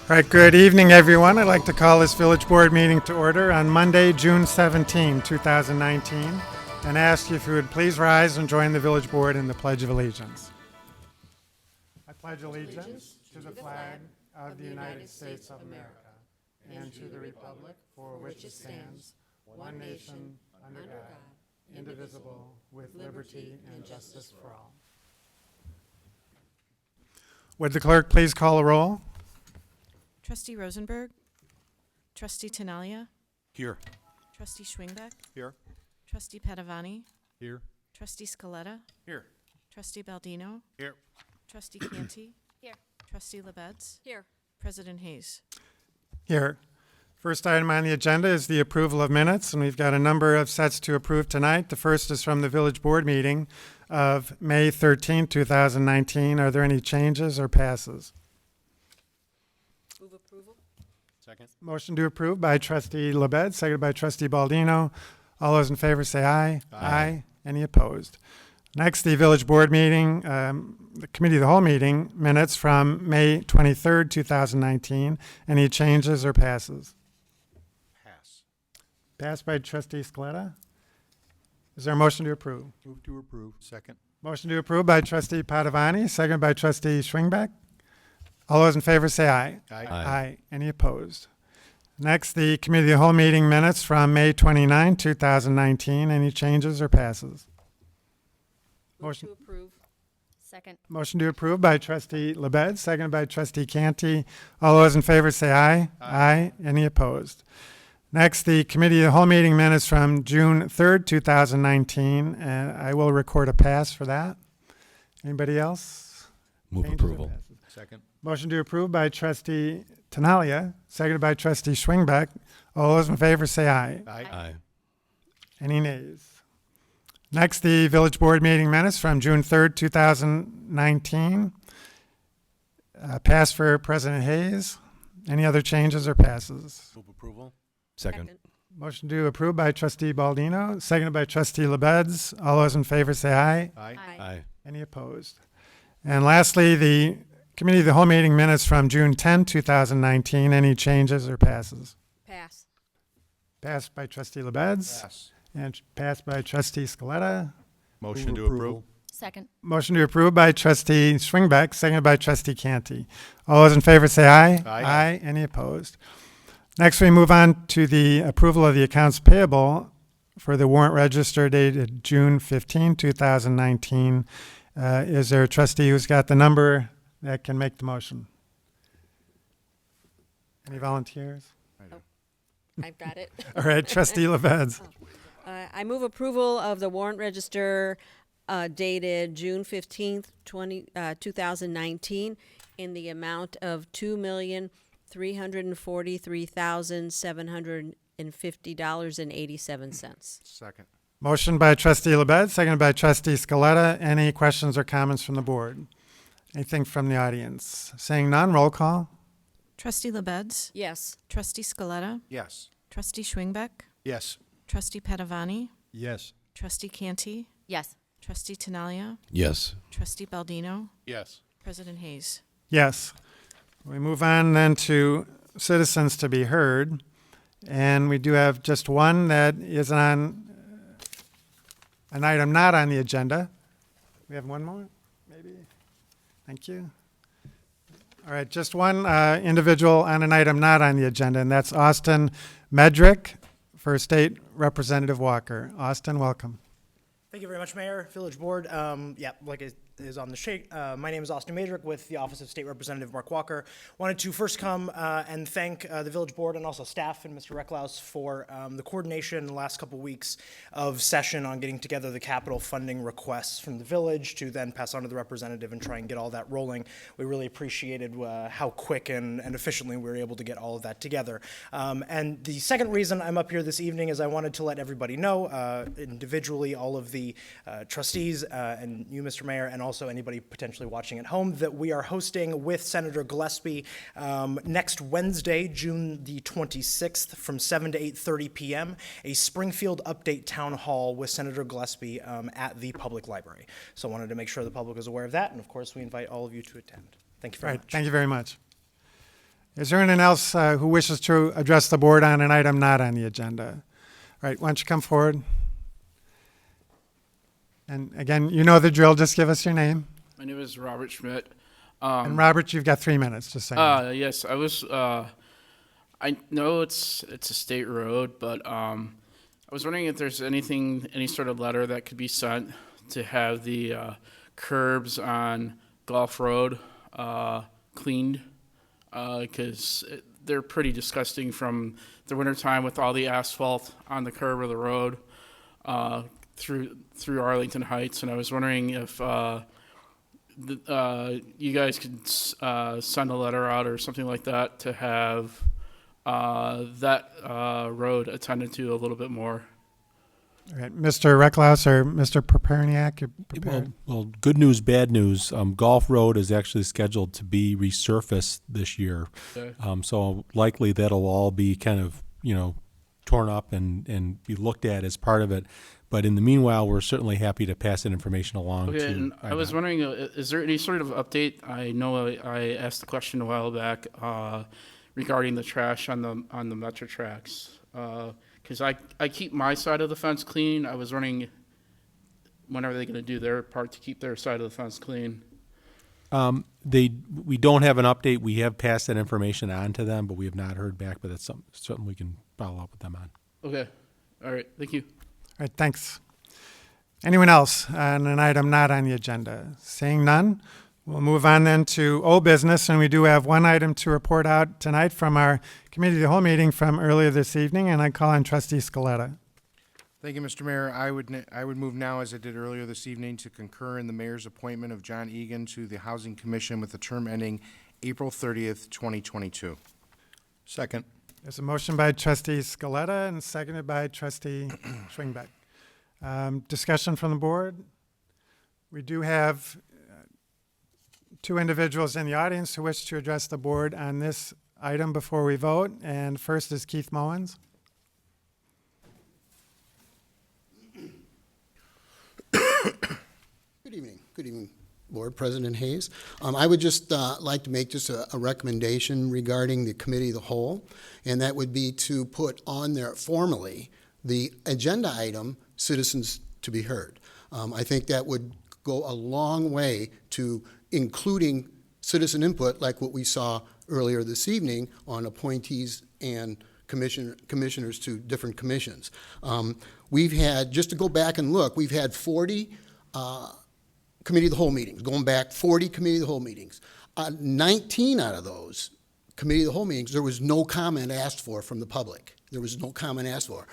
All right, good evening, everyone. I'd like to call this Village Board meeting to order on Monday, June 17, 2019, and ask you if you would please rise and join the Village Board in the Pledge of Allegiance. I pledge allegiance to the flag of the United States of America and to the republic for which it stands, one nation, under God, indivisible, with liberty and justice for all. Would the clerk please call a roll? Trustee Rosenberg, Trustee Tinaglia, Here. Trustee Schwingbeck, Here. Trustee Padovani, Here. Trustee Scaletta, Here. Trustee Baldino, Here. Trustee Canty, Here. Trustee LaBedz, Here. President Hayes. Here. First item on the agenda is the approval of minutes, and we've got a number of sets to approve tonight. The first is from the Village Board meeting of May 13, 2019. Are there any changes or passes? Move approval. Second. Motion to approve by Trustee LaBedz, seconded by Trustee Baldino. All those in favor say aye. Aye. Any opposed? Next, the Village Board meeting, the Committee of the Whole meeting minutes from May 23rd, 2019. Any changes or passes? Pass. Passed by Trustee Scaletta. Is there a motion to approve? Move to approve. Second. Motion to approve by Trustee Padovani, seconded by Trustee Schwingbeck. All those in favor say aye. Aye. Any opposed? Next, the Committee of the Whole meeting minutes from May 29, 2019. Any changes or passes? Move Motion. to approve. Second. Motion to approve by Trustee LaBedz, seconded by Trustee Canty. All those in favor say aye. Aye. Any opposed? Next, the Committee of the Whole meeting minutes from June 3rd, 2019. I will record a pass for that. Anybody else? Move Changes or approval. passes? Second. Motion to approve by Trustee Tinaglia, seconded by Trustee Schwingbeck. All those in favor say aye. Aye. Any nays? Next, the Village Board meeting minutes from June 3rd, 2019. Pass for President Hayes. Any other changes or passes? Move approval. Second. Motion to approve by Trustee Baldino, seconded by Trustee LaBedz. All those in favor say aye. Aye. Aye. Any opposed? And lastly, the Committee of the Whole meeting minutes from June 10, 2019. Any changes or passes? Pass. Passed by Trustee LaBedz Pass. and passed by Trustee Scaletta. Motion to approve. Second. Motion to approve by Trustee Schwingbeck, seconded by Trustee Canty. All those in favor say aye. Aye. Any opposed? Next, we move on to the approval of the accounts payable for the warrant register dated June 15, 2019. Is there a trustee who's got the number that can make the motion? Any volunteers? I've got it. All right, Trustee LaBedz. I move approval of the warrant register dated June 15th, 2019 in the amount of $2,343,750.87. Second. Motion by Trustee LaBedz, seconded by Trustee Scaletta. Any questions or comments from the board? Anything from the audience? Saying none, roll call. Trustee LaBedz, Yes. Trustee Scaletta, Yes. Trustee Schwingbeck, Yes. Trustee Padovani, Yes. Trustee Canty, Yes. Trustee Tinaglia, Yes. Trustee Baldino, Yes. President Hayes. Yes. We move on then to citizens to be heard. And we do have just one that is on an item not on the agenda. We have one more, maybe? Thank you. All right, just one individual on an item not on the agenda, and that's Austin Medrick for State Representative Walker. Austin, welcome. Thank you very much, Mayor, Village Board. Like it is on the sheet, my name is Austin Madrick with the Office of State Representative Mark Walker. Wanted to first come and thank the Village Board and also staff and Mr. Recklaus for the coordination in the last couple weeks of session on getting together the capital funding requests from the village to then pass on to the representative and try and get all that rolling. We really appreciated how quick and efficiently we were able to get all of that together. And the second reason I'm up here this evening is I wanted to let everybody know individually, all of the trustees and you, Mr. Mayor, and also anybody potentially watching at home, that we are hosting with Senator Gillespie next Wednesday, June the 26th, from 7 to 8:30 p.m., a Springfield Update Town Hall with Senator Gillespie at the Public Library. So I wanted to make sure the public is aware of that, and of course we invite all of you to attend. Thank you very much. Thank you very much. Is there anyone else who wishes to address the board on an item not on the agenda? All right, why don't you come forward? And again, you know the drill. Just give us your name. My name is Robert Schmidt. And Robert, you've got 3 minutes. Just saying. Yes, I was. I know it's a state road, but I was wondering if there's any sort of letter that could be sent to have the curbs on Gulf Road cleaned, because they're pretty disgusting from the wintertime with all the asphalt on the curb of the road through Arlington Heights, and I was wondering if you guys could send a letter out or something like that to have that road attended to a little bit more. All right, Mr. Recklaus or Mr. Perperniak, you're prepared? Well, good news, bad news. Gulf Road is actually scheduled to be resurfaced this year. Okay. So likely that'll all be kind of, torn up and be looked at as part of it. But in the meanwhile, we're certainly happy to pass that information along Okay, to and I was wondering, is there any sort of update? I know I asked the question a while back regarding the trash on the metro tracks. Because I keep my side of the fence clean. I was wondering, when are they going to do their part to keep their side of the fence clean? We don't have an update. We have passed that information on to them, but we have not heard back. But that's something we can follow up with them on. Okay. All right. Thank you. All right, thanks. Anyone else on an item not on the agenda? Seeing none, we'll move on then to old business, and we do have one item to report out tonight from our committee of the whole meeting from earlier this evening, and I call on Trustee Scaletta. Thank you, Mr. Mayor. I would move now, as I did earlier this evening, to concur in the mayor's appointment of John Egan to the Housing Commission with the term ending April 30th, 2022. Second. There's a motion by Trustee Scaletta and seconded by Trustee Schwingbeck. Discussion from the board. We do have two individuals in the audience who wish to address the board on this item before we vote. And first is Keith Mullins. Good evening, Board President Hayes. I would just like to make just a recommendation regarding the Committee of the Whole, and that would be to put on there formally the agenda item, citizens to be heard. I think that would go a long way to including citizen input like what we saw earlier this evening on appointees and commissioners to different commissions. We've had, just to go back and look, we've had 40 Committee of the Whole meetings, going back 40 Committee of the Whole meetings. 19 out of those Committee of the Whole meetings, there was no comment asked for from the public. There was no comment asked for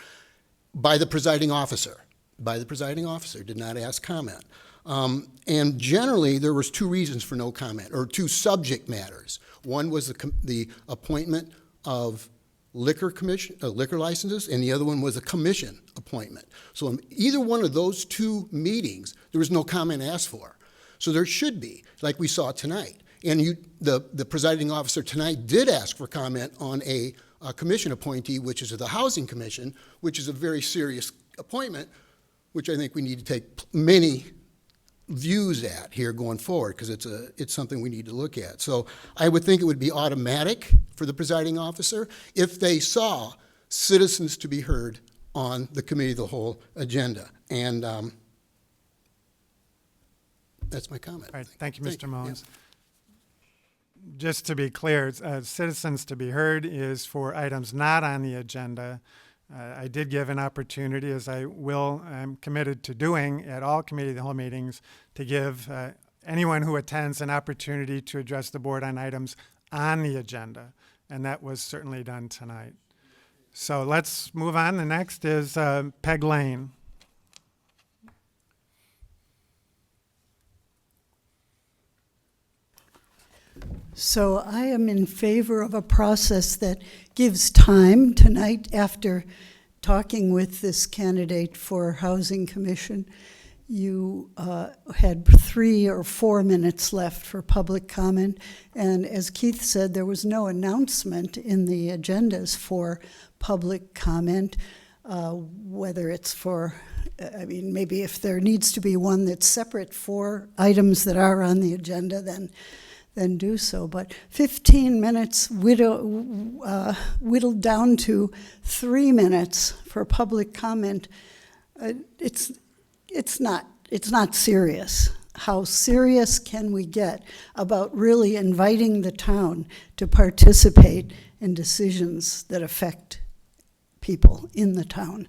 by the presiding officer. By the presiding officer, did not ask comment. And generally, there was two reasons for no comment, or two subject matters. One was the appointment of liquor licenses, and the other one was a commission appointment. So in either one of those two meetings, there was no comment asked for. So there should be, like we saw tonight. And the presiding officer tonight did ask for comment on a commission appointee, which is the Housing Commission, which is a very serious appointment, which I think we need to take many views at here going forward, because it's something we need to look at. So I would think it would be automatic for the presiding officer if they saw citizens to be heard on the Committee of the Whole agenda. And that's my comment. All right, thank you, Mr. Mullins. Yeah. Just to be clear, citizens to be heard is for items not on the agenda. I did give an opportunity, as I'm committed to doing at all Committee of the Whole meetings, to give anyone who attends an opportunity to address the board on items on the agenda, and that was certainly done tonight. So let's move on. The next is Peg Lane. So I am in favor of a process that gives time. Tonight, after talking with this candidate for Housing Commission, you had 3 or 4 minutes left for public comment. And as Keith said, there was no announcement in the agendas for public comment, whether it's for, maybe if there needs to be one that's separate for items that are on the agenda, then then do so. But 15 minutes whittled down to 3 minutes for public comment, it's not serious. How serious can we get about really inviting the town to participate in decisions that affect people in the town?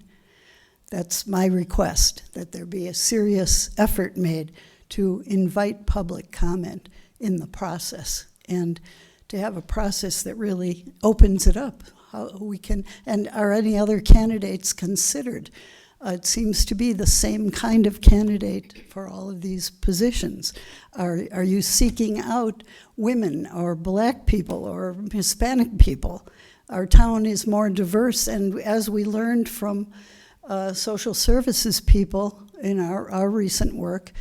That's my request, that there be a serious effort made to invite public comment in the process, and to have a process that really opens it up. How we can, and are any other candidates considered? It seems to be the same kind of candidate for all of these positions. Are you seeking out women or black people or Hispanic people? Our town is more diverse, and as we learned from social services people in our recent work,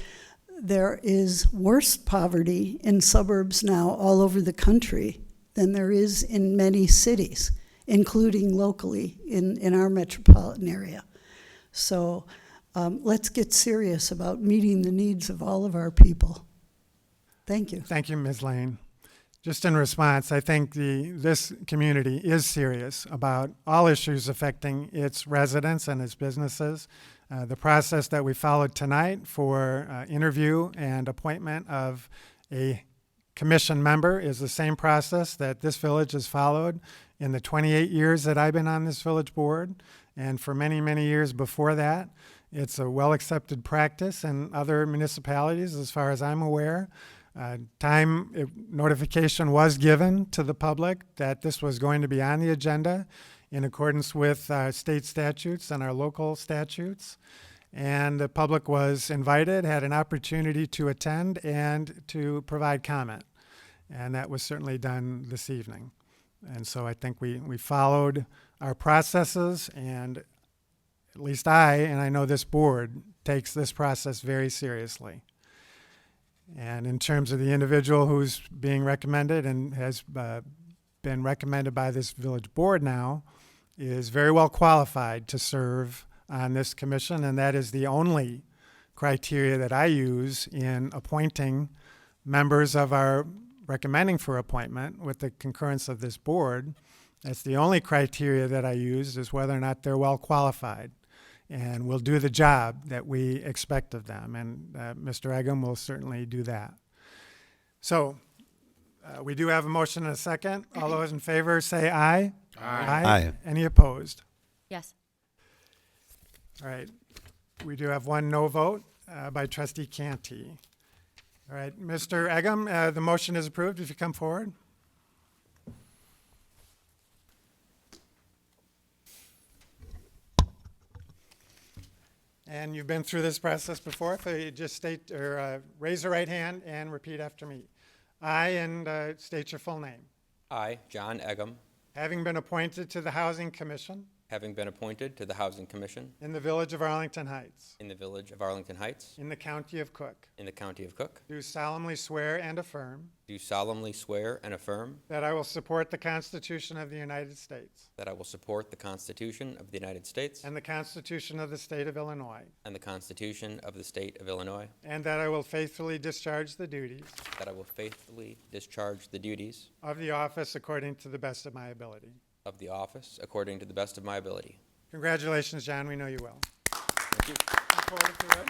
there is worse poverty in suburbs now all over the country than there is in many cities, including locally in our metropolitan area. So let's get serious about meeting the needs of all of our people. Thank you. Thank you, Ms. Lane. Just in response, I think this community is serious about all issues affecting its residents and its businesses. The process that we followed tonight for interview and appointment of a commission member is the same process that this village has followed in the 28 years that I've been on this village board, and for many, many years before that. It's a well-accepted practice in other municipalities, as far as I'm aware. Notification was given to the public that this was going to be on the agenda in accordance with state statutes and our local statutes. And the public was invited, had an opportunity to attend and to provide comment. And that was certainly done this evening. And so I think we followed our processes, and at least I know this board, takes this process very seriously. And in terms of the individual who's being recommended and has been recommended by this village board now, is very well qualified to serve on this commission, and that is the only criteria that I use in appointing members of our recommending for appointment with the concurrence of this board. That's the only criteria that I use, is whether or not they're well qualified and will do the job that we expect of them. And Mr. Egham will certainly do that. So we do have a motion and a second. All those in favor say aye. Aye. Aye. Any opposed? Yes. All right. We do have one no vote by Trustee Canty. All right. Mr. Egham, the motion is approved. If you come forward. And you've been through this process before, so you just state or raise your right hand and repeat after me. I, and state your full name. I, John Egham, Having been appointed to the Housing Commission having been appointed to the Housing Commission in the Village of Arlington Heights, in the Village of Arlington Heights, in the County of Cook, in the County of Cook, do solemnly swear and affirm do solemnly swear and affirm that I will support the Constitution of the United States that I will support the Constitution of the United States and the Constitution of the State of Illinois, and the Constitution of the State of Illinois, and that I will faithfully discharge the duties that I will faithfully discharge the duties of the office according to the best of my ability. of the office according to the best of my ability. Congratulations, John. We know you will. Thank you. Look forward to it.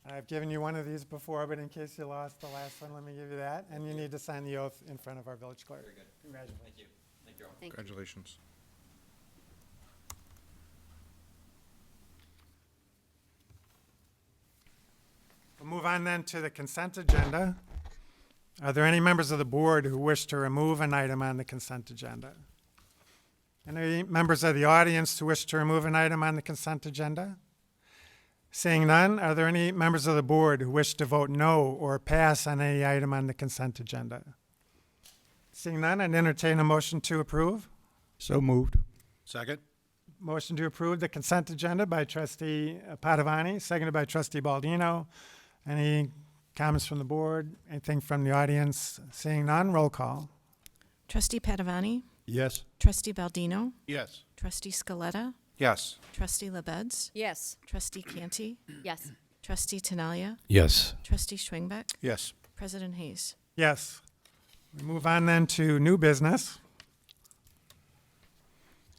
I've given you one of these before, but in case you lost the last one, let me give you that. And you need to sign the oath in front of our village clerk. Very good. Congratulations. Thank you. Thank you all. Thank you. Congratulations. We'll move on then to the consent agenda. Are there any members of the board who wish to remove an item on the consent agenda? Any members of the audience who wish to remove an item on the consent agenda? Seeing none, are there any members of the board who wish to vote no or pass on any item on the consent agenda? Seeing none, I'd entertain a motion to approve. So moved. Second. Motion to approve the consent agenda by Trustee Padovani, seconded by Trustee Baldino. Any comments from the board? Anything from the audience? Seeing none, roll call. Trustee Padovani, Yes. Trustee Baldino, Yes. Trustee Scaletta, Yes. Trustee LaBedz, Yes. Trustee Canty, Yes. Trustee Tinaglia, Yes. Trustee Schwingbeck, Yes. President Hayes. Yes. We move on then to new business.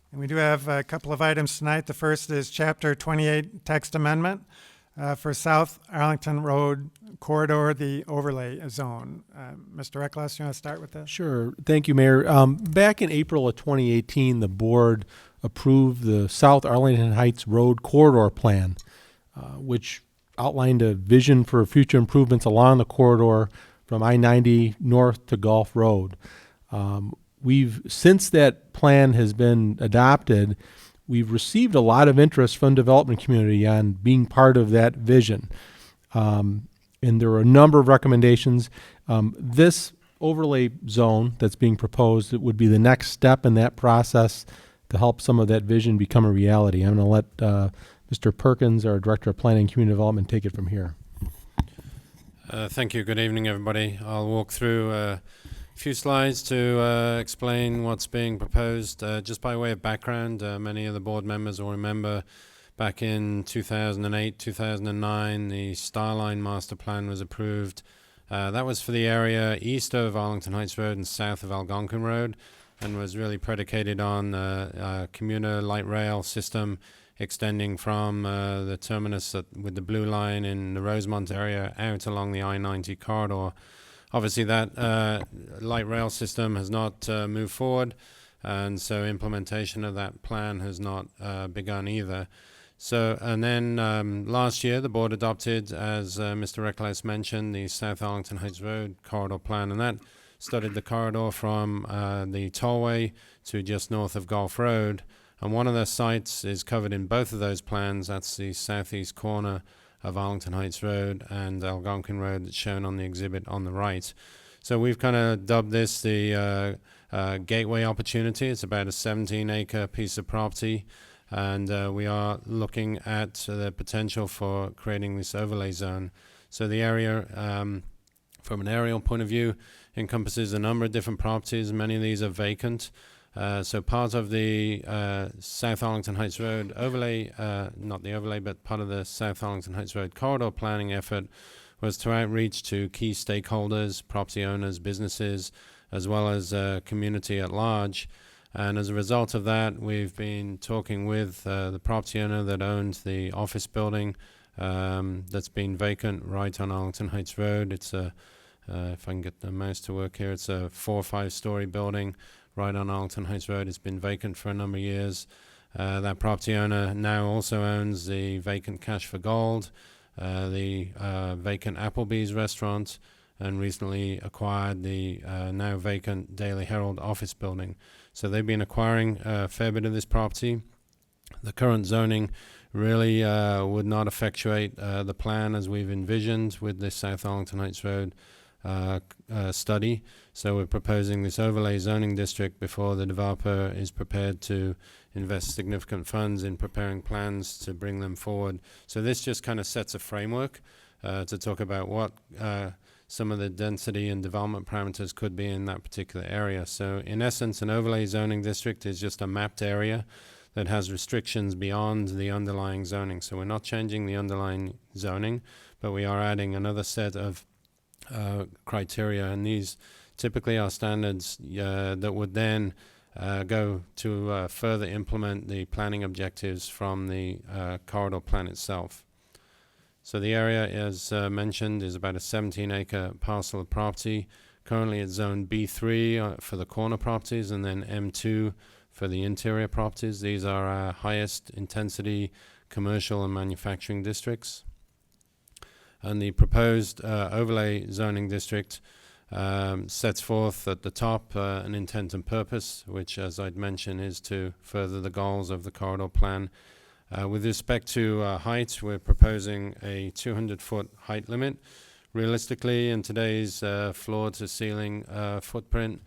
And we do have a couple of items tonight. The first is Chapter 28 text amendment for South Arlington Road corridor, the overlay zone. Mr. Eckles, you want to start with this? Sure. Thank you, Mayor. Back in April of 2018, the board approved the South Arlington Heights Road Corridor Plan, which outlined a vision for future improvements along the corridor from I-90 north to Gulf Road. Since that plan has been adopted, we've received a lot of interest from the development community on being part of that vision. And there are a number of recommendations. This overlay zone that's being proposed, it would be the next step in that process to help some of that vision become a reality. I'm going to let Mr. Perkins, our Director of Planning and Community Development, take it from here. Thank you. Good evening, everybody. I'll walk through a few slides to explain what's being proposed. Just by way of background, many of the board members will remember back in 2008, 2009, the Starline Master Plan was approved. That was for the area east of Arlington Heights Road and south of Algonquin Road, and was really predicated on a commuter light rail system extending from the terminus with the blue line in the Rosemont area out along the I-90 corridor. Obviously, that light rail system has not moved forward, and so implementation of that plan has not begun either. So, and then last year, the board adopted, as Mr. Eckles mentioned, the South Arlington Heights Road Corridor Plan, and that studied the corridor from the tollway to just north of Gulf Road. And one of the sites is covered in both of those plans. That's the southeast corner of Arlington Heights Road and Algonquin Road that's shown on the exhibit on the right. So we've kind of dubbed this the gateway opportunity. It's about a 17-acre piece of property, and we are looking at the potential for creating this overlay zone. So the area, from an aerial point of view, encompasses a number of different properties. Many of these are vacant. So part of the South Arlington Heights Road overlay, not the overlay, but part of the South Arlington Heights Road corridor planning effort was to outreach to key stakeholders, property owners, businesses, as well as community at large. And as a result of that, we've been talking with the property owner that owns the office building that's been vacant right on Arlington Heights Road. It's a, if I can get the mouse to work here, it's a 4 or 5 story building right on Arlington Heights Road. It's been vacant for a number of years. That property owner now also owns the vacant Cash for Gold, the vacant Applebee's restaurant, and recently acquired the now vacant Daily Herald office building. So they've been acquiring a fair bit of this property. The current zoning really would not effectuate the plan as we've envisioned with this South Arlington Heights Road study. So we're proposing this overlay zoning district before the developer is prepared to invest significant funds in preparing plans to bring them forward. So this just kind of sets a framework to talk about what some of the density and development parameters could be in that particular area. So in essence, an overlay zoning district is just a mapped area that has restrictions beyond the underlying zoning. So we're not changing the underlying zoning, but we are adding another set of criteria, and these typically are standards that would then go to further implement the planning objectives from the corridor plan itself. So the area, as mentioned, is about a 17-acre parcel of property. Currently it's zone B3 for the corner properties, and then M2 for the interior properties. These are our highest intensity commercial and manufacturing districts. And the proposed overlay zoning district sets forth at the top an intent and purpose, which, as I'd mentioned, is to further the goals of the corridor plan. With respect to height, we're proposing a 200-foot height limit. Realistically, in today's floor-to-ceiling footprint,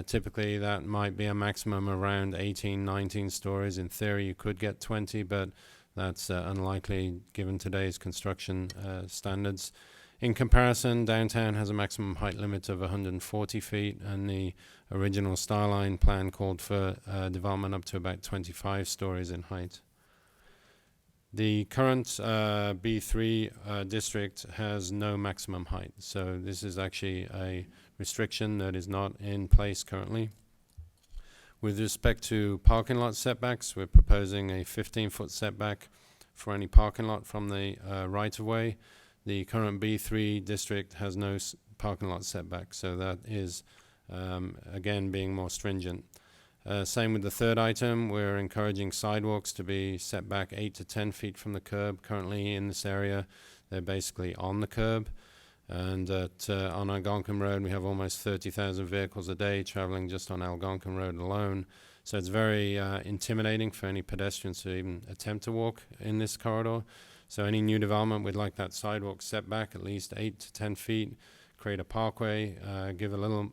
typically that might be a maximum around 18, 19 stories. In theory, you could get 20, but that's unlikely given today's construction standards. In comparison, downtown has a maximum height limit of 140 feet, and the original Starline plan called for development up to about 25 stories in height. The current B3 district has no maximum height, so this is actually a restriction that is not in place currently. With respect to parking lot setbacks, we're proposing a 15-foot setback for any parking lot from the right-of-way. The current B3 district has no parking lot setback, so that is, again, being more stringent. Same with the third item, we're encouraging sidewalks to be set back 8 to 10 feet from the curb. Currently in this area, they're basically on the curb. And on Algonquin Road, we have almost 30,000 vehicles a day traveling just on Algonquin Road alone. So it's very intimidating for any pedestrians to even attempt to walk in this corridor. So any new development, we'd like that sidewalk set back at least 8 to 10 feet, create a parkway, give a little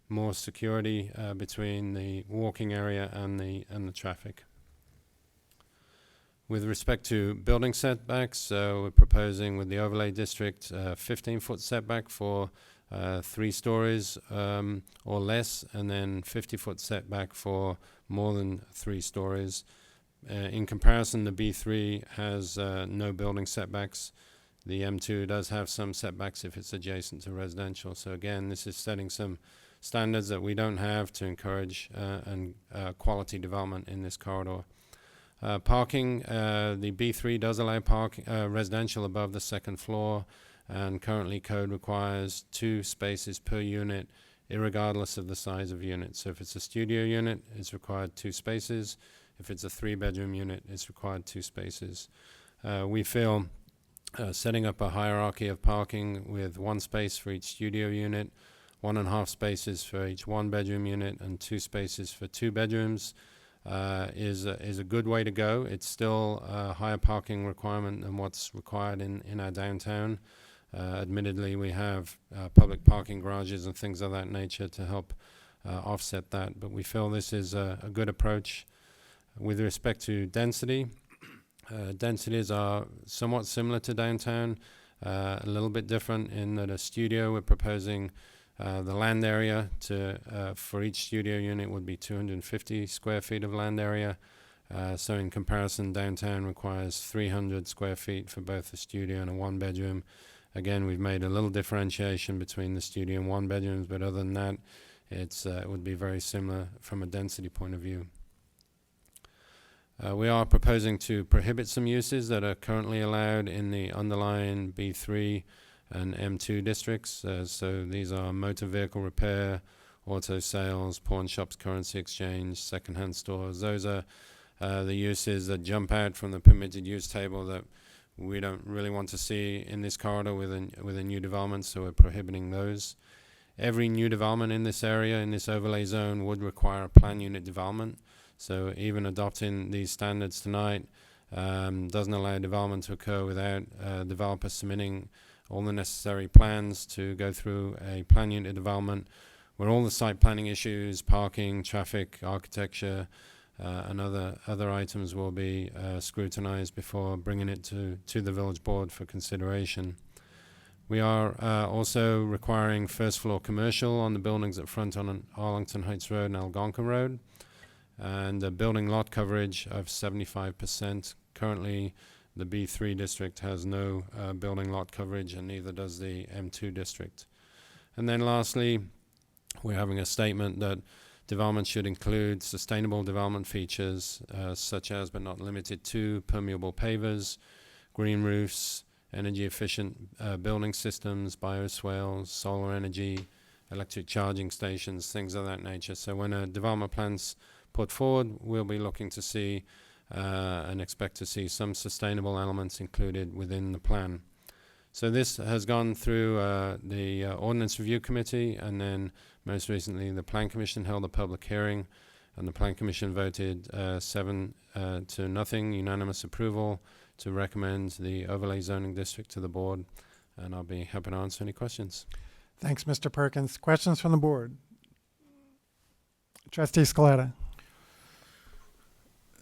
more security between the walking area and the traffic. With respect to building setbacks, we're proposing with the overlay district 15-foot setback for 3 stories or less, and then 50-foot setback for more than 3 stories. In comparison, the B3 has no building setbacks. The M2 does have some setbacks if it's adjacent to residential. So again, this is setting some standards that we don't have to encourage quality development in this corridor. Parking, the B3 does allow residential above the 2nd floor, and currently code requires 2 spaces per unit, irregardless of the size of unit. So if it's a studio unit, it's required 2 spaces. If it's a 3-bedroom unit, it's required 2 spaces. We feel setting up a hierarchy of parking with 1 space for each studio unit, 1.5 spaces for each 1-bedroom unit, and 2 spaces for 2 bedrooms is a good way to go. It's still a higher parking requirement than what's required in our downtown. Admittedly, we have public parking garages and things of that nature to help offset that, but we feel this is a good approach. With respect to density, densities are somewhat similar to downtown, a little bit different in that a studio, we're proposing the land area for each studio unit would be 250 square feet of land area. So in comparison, downtown requires 300 square feet for both a studio and a 1-bedroom. Again, we've made a little differentiation between the studio and 1-bedrooms, but other than that, it would be very similar from a density point of view. We are proposing to prohibit some uses that are currently allowed in the underlying B3 and M2 districts. So these are motor vehicle repair, auto sales, pawn shops, currency exchange, secondhand stores. Those are the uses that jump out from the permitted use table that we don't really want to see in this corridor with a new development, so we're prohibiting those. Every new development in this area, in this overlay zone, would require a plan unit development. So even adopting these standards tonight doesn't allow development to occur without developers submitting all the necessary plans to go through a plan unit development where all the site planning issues, parking, traffic, architecture, and other items will be scrutinized before bringing it to the village board for consideration. We are also requiring first floor commercial on the buildings that front on Arlington Heights Road and Algonquin Road, and a building lot coverage of 75%. Currently, the B3 district has no building lot coverage, and neither does the M2 district. And then lastly, we're having a statement that development should include sustainable development features such as, but not limited to, permeable pavers, green roofs, energy efficient building systems, bioswales, solar energy, electric charging stations, things of that nature. So when a development plan's put forward, we'll be looking to see and expect to see some sustainable elements included within the plan. So this has gone through the Ordinance Review Committee, and then most recently the Plan Commission held a public hearing, and the Plan Commission voted 7-0 unanimous approval to recommend the overlay zoning district to the board, and I'll be happy to answer any questions. Thanks, Mr. Perkins. Questions from the board? Trustee Scaletta.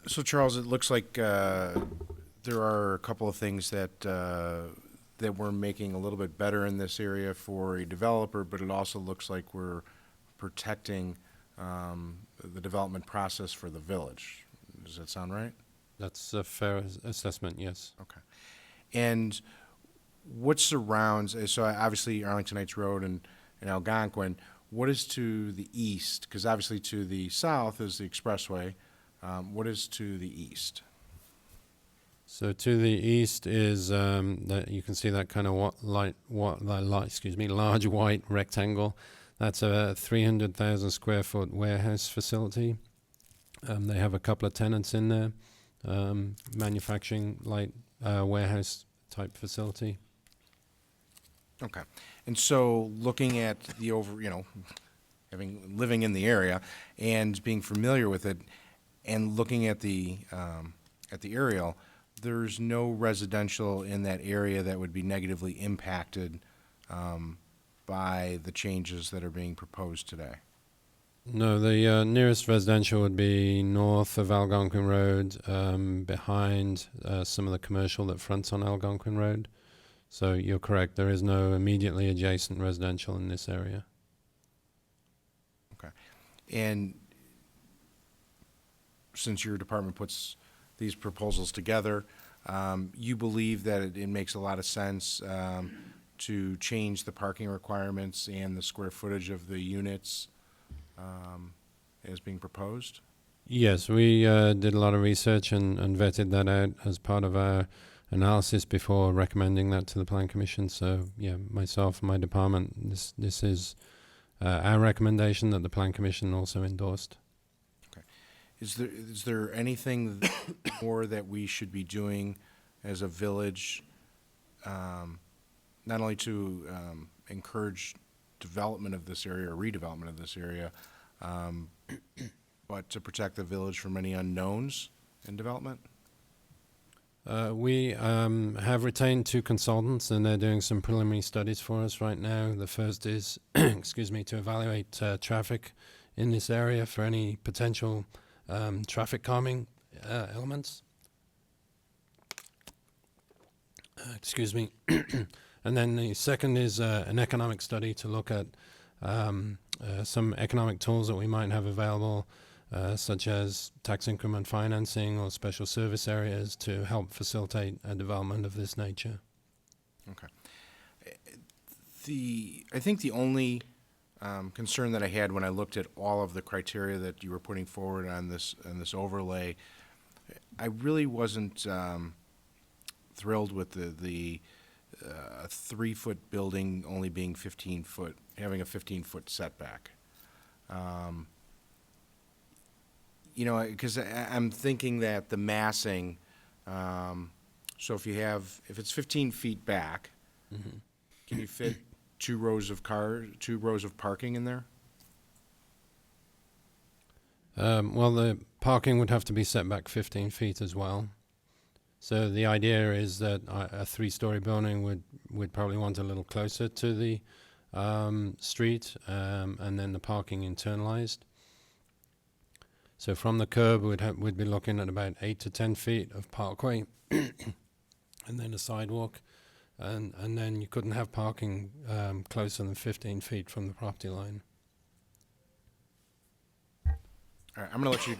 So Charles, it looks like there are a couple of things that we're making a little bit better in this area for a developer, but it also looks like we're protecting the development process for the village. Does that sound right? That's a fair assessment, yes. Okay. And what surrounds, so obviously Arlington Heights Road and Algonquin, what is to the east? Because obviously to the south is the expressway. What is to the east? So to the east is that you can see that kind of large white rectangle. That's a 300,000 square foot warehouse facility. They have a couple of tenants in there, manufacturing light warehouse type facility. Okay. And so looking at the living in the area and being familiar with it and looking at the aerial, there's no residential in that area that would be negatively impacted by the changes that are being proposed today. No, the nearest residential would be north of Algonquin Road, behind some of the commercial that fronts on Algonquin Road. So you're correct, there is no immediately adjacent residential in this area. Okay. And since your department puts these proposals together, you believe that it makes a lot of sense to change the parking requirements and the square footage of the units as being proposed? Yes, we did a lot of research and vetted that out as part of our analysis before recommending that to the Plan Commission. So, yeah, myself and my department, this is our recommendation that the Plan Commission also endorsed. Okay. Is there anything more that we should be doing as a village, not only to encourage development of this area or redevelopment of this area, but to protect the village from any unknowns in development? We have retained 2 consultants, and they're doing some preliminary studies for us right now. The first is, excuse me, to evaluate traffic in this area for any potential traffic calming elements. Excuse me. And then the second is an economic study to look at some economic tools that we might have available, such as tax increment financing or special service areas to help facilitate a development of this nature. Okay. I think the only concern that I had when I looked at all of the criteria that you were putting forward on this overlay, I really wasn't thrilled with the 3-foot building only being 15 foot, having a 15-foot setback. Because I'm thinking that the massing, so if it's 15 feet back, Mm-hmm. can you fit 2 rows of parking in there? Well, the parking would have to be set back 15 feet as well. So the idea is that a 3-story building would probably want a little closer to the street, and then the parking internalized. So from the curb, we'd be looking at about 8 to 10 feet of parkway, and then a sidewalk, and then you couldn't have parking closer than 15 feet from the property line. All right, I'm going to let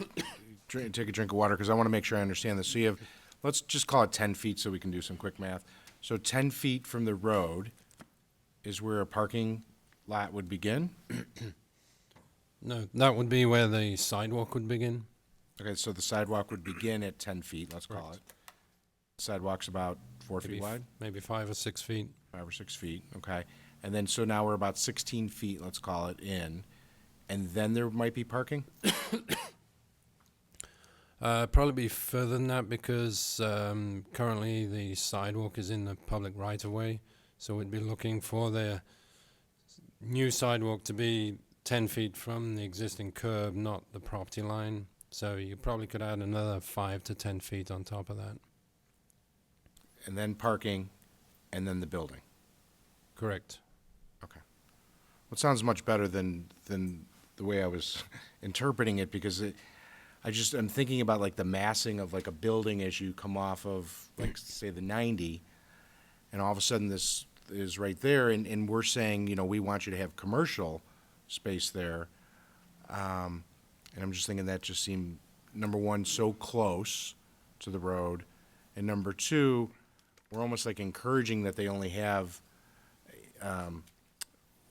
you take a drink of water because I want to make sure I understand this. So you have, let's just call it 10 feet so we can do some quick math. So 10 feet from the road is where a parking lot would begin? No, that would be where the sidewalk would begin. Okay, so the sidewalk would begin at 10 feet, let's call it. Sidewalk's about 4 feet wide? Maybe 5 or 6 feet. 5 or 6 feet, okay. And then, so now we're about 16 feet, let's call it, in. And then there might be parking? Probably be further than that because currently the sidewalk is in the public right-of-way. So we'd be looking for the new sidewalk to be 10 feet from the existing curb, not the property line. So you probably could add another 5 to 10 feet on top of that. And then parking, and then the building? Correct. Okay. Well, it sounds much better than the way I was interpreting it, because I'm thinking about like the massing of like a building as you come off of, like, say, the 90, and all of a sudden this is right there, and we're saying, we want you to have commercial space there. And I'm just thinking that just seemed, number one, so close to the road. And number two, we're almost like encouraging that they only have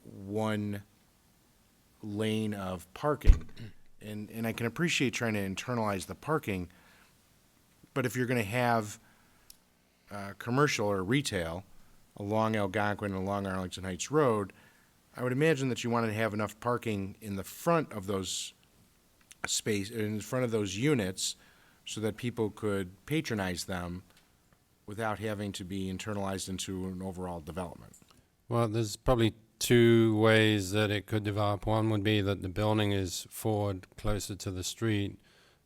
one lane of parking. And I can appreciate trying to internalize the parking, but if you're going to have commercial or retail along Algonquin and along Arlington Heights Road, I would imagine that you want to have enough parking in the front of those in front of those units, so that people could patronize them without having to be internalized into an overall development. Well, there's probably two ways that it could develop. One would be that the building is forward closer to the street,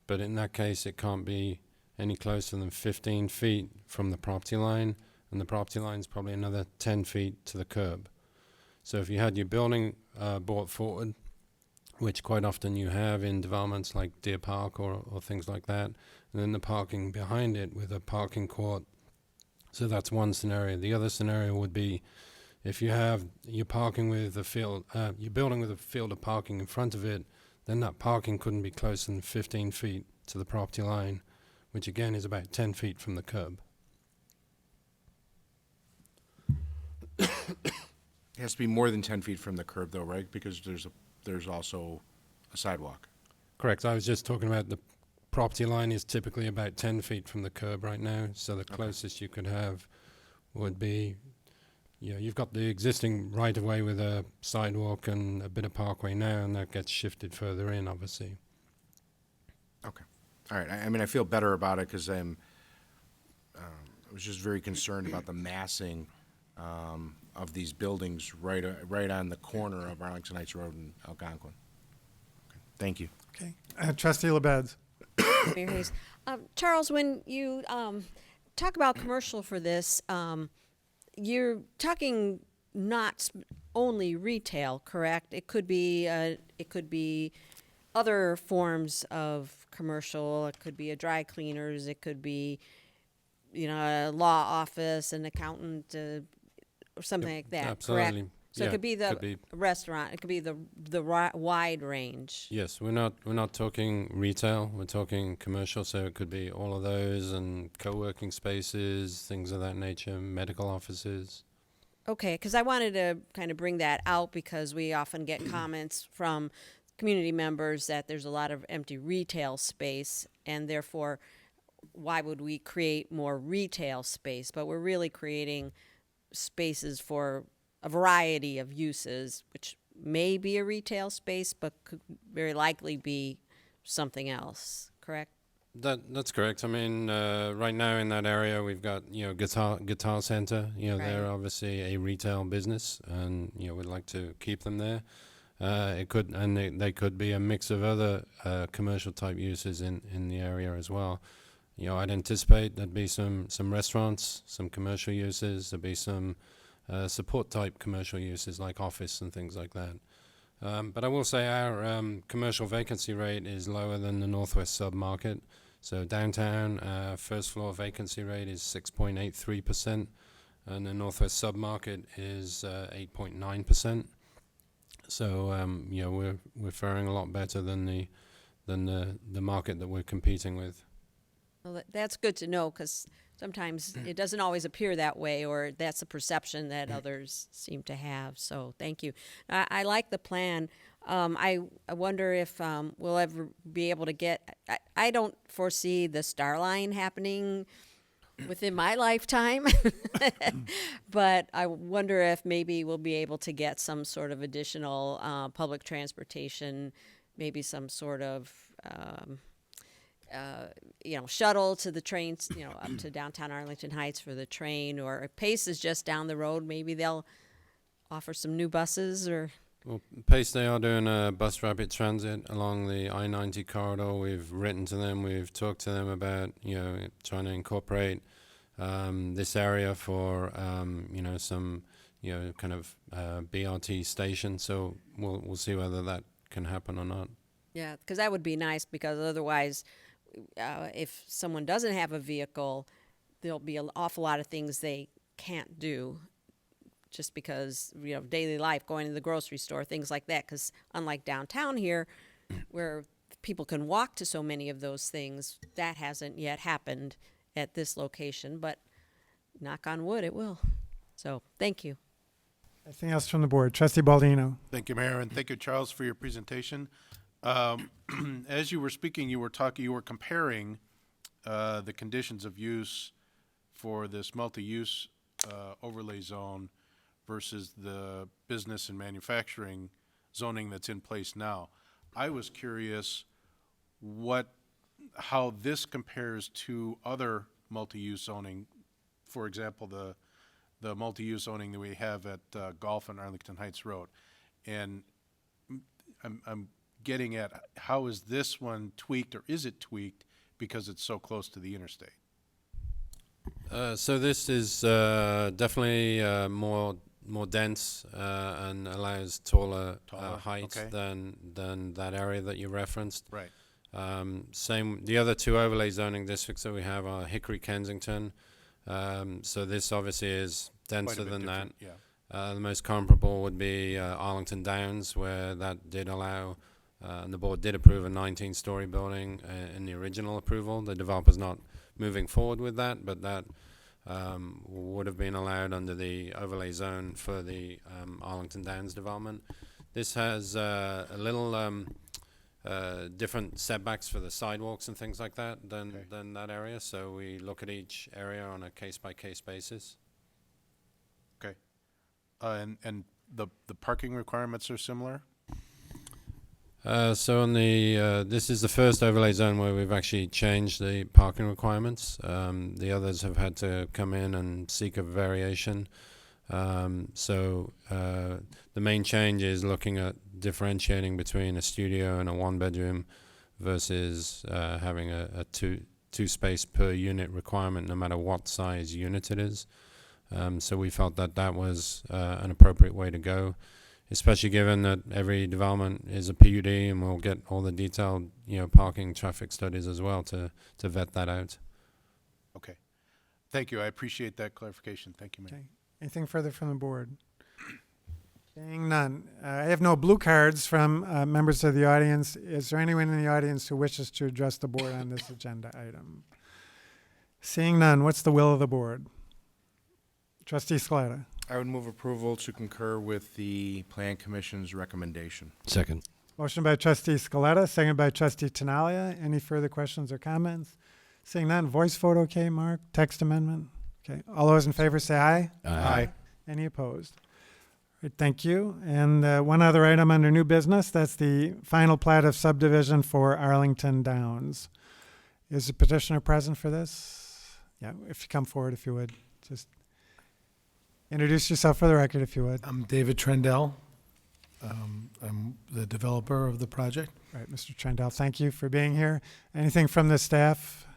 but in that case it can't be any closer than 15 feet from the property line, and the property line is probably another 10 feet to the curb. So if you had your building brought forward, which quite often you have in developments like Deer Park or things like that, and then the parking behind it with a parking court. So that's one scenario. The other scenario would be if you have your parking with a field, your building with a field of parking in front of it, then that parking couldn't be closer than 15 feet to the property line, which again is about 10 feet from the curb. It has to be more than 10 feet from the curb though, right? Because there's also a sidewalk. Correct. I was just talking about the property line is typically about 10 feet from the curb right now, so the closest you could have would be, you've got the existing right-of-way with a sidewalk and a bit of parkway now, and that gets shifted further in, obviously. Okay. All right. I mean, I feel better about it because I was just very concerned about the massing of these buildings right on the corner of Arlington Heights Road and Algonquin. Okay. Thank you. Okay. Trustee LaBedz. Mayor Hayes. Charles, when you talk about commercial for this, you're talking not only retail, correct? It could be other forms of commercial. It could be a dry cleaners. It could be, a law office, an accountant, or something like that. Absolutely. Correct? So Yeah, it could be the could be. restaurant. It could be the wide range. Yes, we're not talking retail. We're talking commercial. So it could be all of those and co-working spaces, things of that nature, medical offices. Okay, because I wanted to kind of bring that out because we often get comments from community members that there's a lot of empty retail space, and therefore, why would we create more retail space? But we're really creating spaces for a variety of uses, which may be a retail space, but could very likely be something else, correct? That's correct. I mean, right now in that area, we've got Guitar Center. They're obviously a retail business, and we'd like to keep them there. It could, and they could be a mix of other commercial type uses in the area as well. I'd anticipate there'd be some restaurants, some commercial uses. There'd be some support type commercial uses like office and things like that. But I will say our commercial vacancy rate is lower than the Northwest sub-market. So downtown, first floor vacancy rate is 6.83%, and the Northwest sub-market is 8.9%. So we're faring a lot better than the market that we're competing with. Well, that's good to know because sometimes it doesn't always appear that way, or that's a perception that others seem to have. So thank you. I like the plan. I wonder if we'll ever be able to get, I don't foresee the Star Line happening within my lifetime, but I wonder if maybe we'll be able to get some sort of additional public transportation, maybe some sort of shuttle to the trains, up to downtown Arlington Heights for the train, or if Pace is just down the road, maybe they'll offer some new buses or. Well, Pace, they are doing a bus rapid transit along the I-90 corridor. We've written to them. We've talked to them about, trying to incorporate this area for, some, kind of BRT station. So we'll see whether that can happen or not. Yeah, because that would be nice, because otherwise, if someone doesn't have a vehicle, there'll be an awful lot of things they can't do just because, daily life, going to the grocery store, things like that. Because unlike downtown here, where people can walk to so many of those things. That hasn't yet happened at this location, but knock on wood, it will. So, thank you. Anything else from the board? Trustee Baldino. Thank you, Mayor, and thank you, Charles, for your presentation. As you were speaking, you were comparing the conditions of use for this multi-use overlay zone versus the business and manufacturing zoning that's in place now. I was curious how this compares to other multi-use zoning. For example, the multi-use zoning that we have at Golf and Arlington Heights Road. And I'm getting at, how is this one tweaked, or is it tweaked because it's so close to the interstate? So this is definitely more dense and allows taller heights okay. than that area that you referenced. Right. Same. The other two overlay zoning districts that we have are Hickory, Kensington. So this obviously is denser bit than that. different, yeah. The most comparable would be Arlington Downs, where that did allow, and the board did approve a 19-story building in the original approval. The developer's not moving forward with that, but that would have been allowed under the overlay zone for the Arlington Downs development. This has a little different setbacks for the sidewalks and things like that than that area. So we look at each area on a case-by-case basis. Okay. And the parking requirements are similar? So on the this is the first overlay zone where we've actually changed the parking requirements. The others have had to come in and seek a variation. So the main change is looking at differentiating between a studio and a one-bedroom versus having a two space per unit requirement, no matter what size unit it is. So we felt that was an appropriate way to go, especially given that every development is a PUD, and we'll get all the detailed, parking traffic studies as well to vet that out. Okay. Thank you. I appreciate that clarification. Thank you, Mayor. Okay. Anything further from the board? Seeing none. I have no blue cards from members of the audience. Is there anyone in the audience who wishes to address the board on this agenda item? Seeing none, what's the will of the board? Trustee Scaletta. I would move approval to concur with the Plan Commission's recommendation. Second. Motion by Trustee Scaletta, second by Trustee Tinaglia. Any further questions or comments? Seeing none, voice vote okay, Mark? Text amendment? Okay. All those in favor say aye. Aye. Any opposed? All right, thank you. And one other item under new business, that's the final plat of subdivision for Arlington Downs. Is the petitioner present for this? Yeah, if you come forward, if you would. Just introduce yourself for the record, if you would. I'm David Trendell. I'm the developer of the project. All right, Mr. Trendell, thank you for being here. Anything from the staff?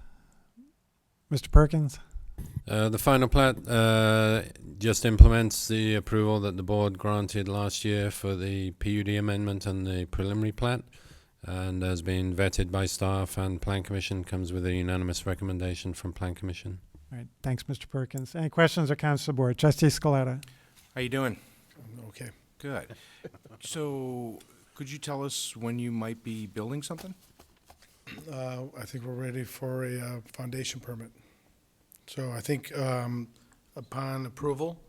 Mr. Perkins? The final plat just implements the approval that the board granted last year for the PUD amendment and the preliminary plat, and has been vetted by staff and Plan Commission, comes with a unanimous recommendation from Plan Commission. All right, thanks, Mr. Perkins. Any questions or comments to the board? Trustee Scaletta. How you doing? Okay. Good. So, could you tell us when you might be building something? I think we're ready for a foundation permit. So I think upon approval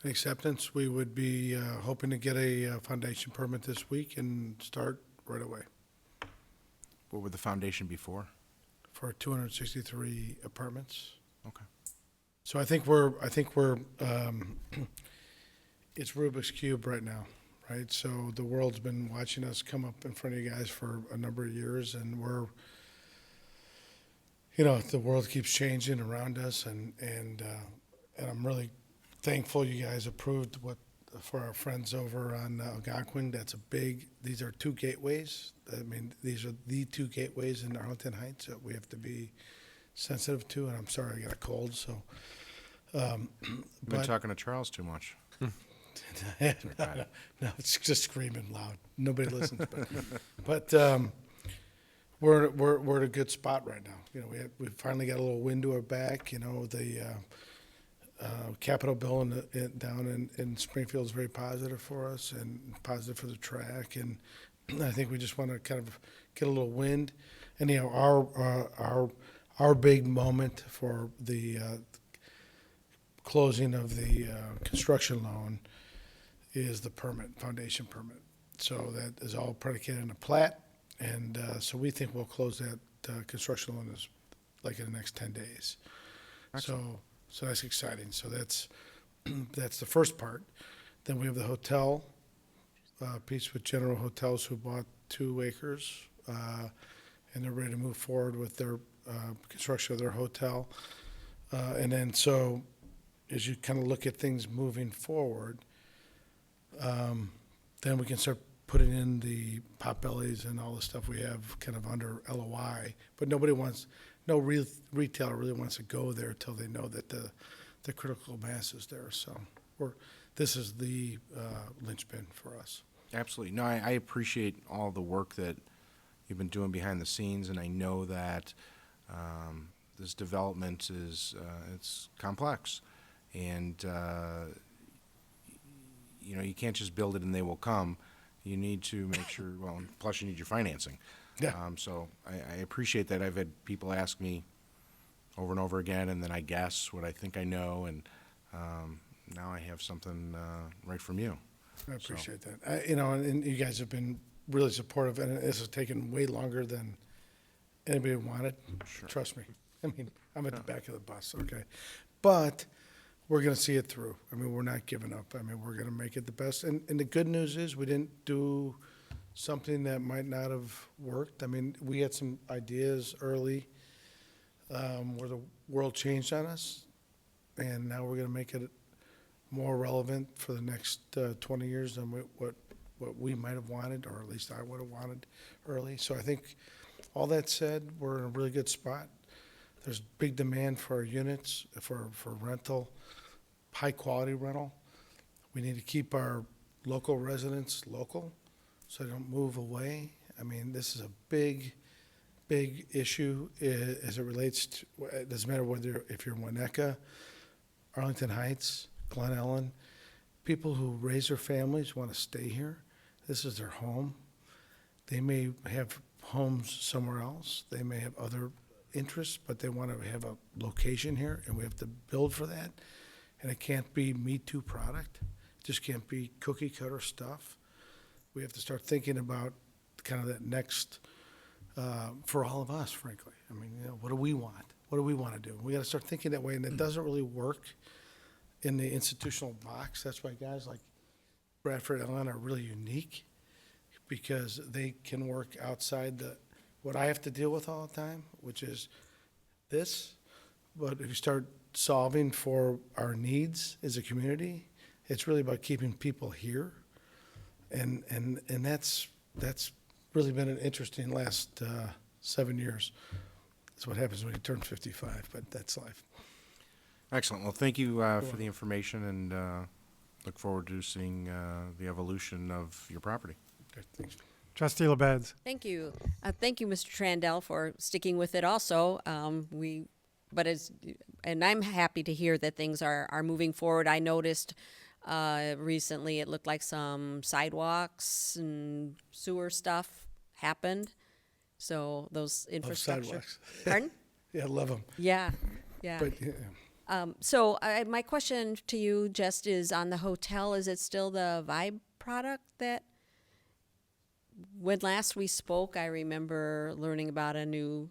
and acceptance, we would be hoping to get a foundation permit this week and start right away What would the foundation be for? for 263 apartments. Okay. So I think we're it's Rubik's Cube right now, right? So the world's been watching us come up in front of you guys for a number of years, and we're, the world keeps changing around us, and I'm really thankful you guys approved for our friends over on Algonquin. These are two gateways. I mean, these are the two gateways in Arlington Heights that we have to be sensitive to, and I'm sorry I got a cold, so. You've been talking to Charles too much. No, it's just screaming loud. Nobody listens. But we're at a good spot right now. We finally got a little wind to our back. The Capitol bill down in Springfield is very positive for us and positive for the track. And I think we just want to kind of get a little wind. And, you know, our big moment for the closing of the construction loan is the permit, foundation permit. So that is all predicated on a plat, and so we think we'll close that construction loan like in the next 10 days. So that's exciting. So that's the first part. Then we have the hotel piece with General Hotels, who bought 2 acres, and they're ready to move forward with their construction of their hotel. And then so as you kind of look at things moving forward, then we can start putting in the Potbellies and all the stuff we have kind of under LOI. But no retailer really wants to go there till they know that the critical mass is there. So this is the linchpin for us. Absolutely. No, I appreciate all the work that you've been doing behind the scenes, and I know that this development is it's complex, and you know, you can't just build it and they will come. You need to make sure. Well, plus you need your financing. Yeah. So I appreciate that. I've had people ask me over and over again, and then I guess what I think I know, and now I have something right from you. I appreciate that. You know, and you guys have been really supportive, and this has taken way longer than anybody wanted. Sure. Trust me. I mean, I'm at the back of the bus, okay? But we're going to see it through. I mean, we're not giving up. I mean, we're going to make it the best. And the good news is we didn't do something that might not have worked. I mean, we had some ideas early where the world changed on us, and now we're going to make it more relevant for the next 20 years than what we might have wanted, or at least I would have wanted early. So I think all that said, we're in a really good spot. There's big demand for our units, for rental, high-quality rental. We need to keep our local residents local so they don't move away. I mean, this is a big issue as it relates to, it doesn't matter if you're in Winnetka, Arlington Heights, Glen Ellen. People who raise their families want to stay here. This is their home. They may have homes somewhere else. They may have other interests, but they want to have a location here, and we have to build for that. And it can't be Me Too product. It just can't be cookie cutter stuff. We have to start thinking about kind of that next, for all of us, frankly. I mean, you know, what do we want? What do we want to do? We got to start thinking that way, and it doesn't really work in the institutional box. That's why guys like Bradford and Ellen are really unique, because they can work outside what I have to deal with all the time, which is this. But if you start solving for our needs as a community, it's really about keeping people here. And that's really been an interesting last 7 years. That's what happens when you turn 55, but that's life. Excellent. Well, thank you for the information, and look forward to seeing the evolution of your property. Okay, thanks. Trustee LaBedz. Thank you. Thank you, Mr. Trandell, for sticking with it also. And I'm happy to hear that things are moving forward. I noticed recently it looked like some sidewalks and sewer stuff happened. So those infrastructure. Sidewalks. Pardon? Yeah, I love them. Yeah. But yeah. So my question to you just is on the hotel, is it still the Vibe product that, when last we spoke, I remember learning about a new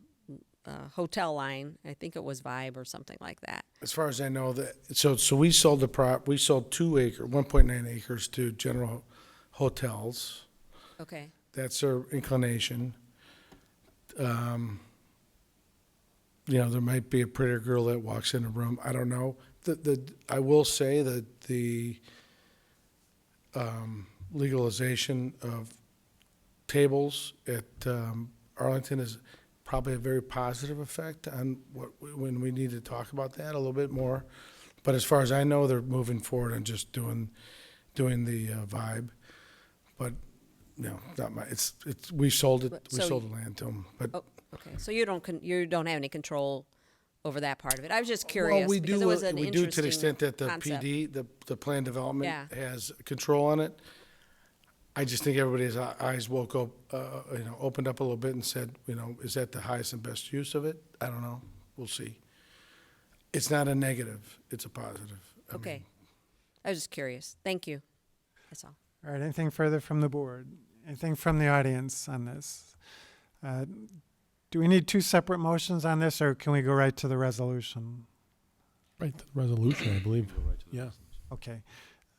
hotel line. I think it was Vibe or something like that. As far as I know, so we sold 1.9 acres to General Hotels. Okay. That's their inclination. You know, there might be a prettier girl that walks in a room. I don't know. I will say that the legalization of tables at Arlington is probably a very positive effect on when we need to talk about that a little bit more. But as far as I know, they're moving forward on just doing the Vibe. But no, not my. We sold it. We sold the land to them. But okay, so you don't have any control over that part of it. I was just curious. Well, we because do. It was an We do to the interesting extent that the concept. PD, the plan development, Yeah. has control on it. I just think everybody's eyes woke up, opened up a little bit and said, is that the highest and best use of it? I don't know. We'll see. It's not a negative. It's a positive. I Okay. mean, I was just curious. Thank you. That's all. All right, anything further from the board? Anything from the audience on this? Do we need two separate motions on this, or can we go right to the resolution? Right, the resolution, I believe. Yeah. Okay.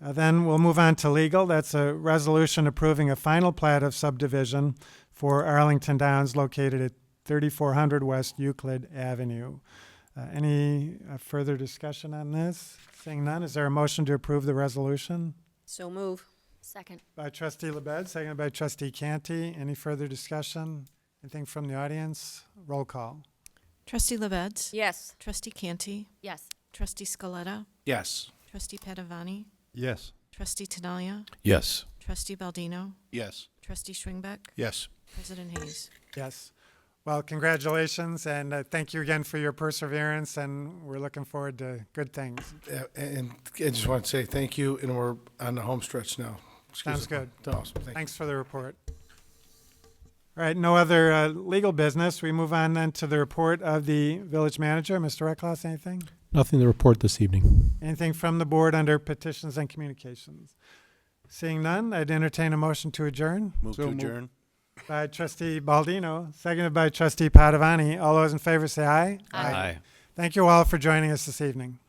Then we'll move on to legal. That's a resolution approving a final plat of subdivision for Arlington Downs located at 3400 West Euclid Avenue. Any further discussion on this? Seeing none, is there a motion to approve the resolution? So move. Second. By Trustee LaBedz, seconded by Trustee Canty. Any further discussion? Anything from the audience? Roll call. Trustee LaBedz? Yes. Trustee Canty? Yes. Trustee Scaletta? Yes. Trustee Padovani? Yes. Trustee Tinaglia? Yes. Trustee Baldino? Yes. Trustee Schwingbeck? Yes. President Hayes? Yes. Well, congratulations, and thank you again for your perseverance, and we're looking forward to good things. and I just want to say thank you, and we're on the home stretch now. Sounds good. Awesome. Thank you. Thanks for the report. All right, no other legal business. We move on then to the report of the village manager. Mr. Reckloss, anything? Nothing to report this evening. Anything from the board under petitions and communications? Seeing none, I'd entertain a motion to adjourn. Move to adjourn. By Trustee Baldino, seconded by Trustee Padovani. All those in favor say aye. Aye. Thank you all for joining us this evening.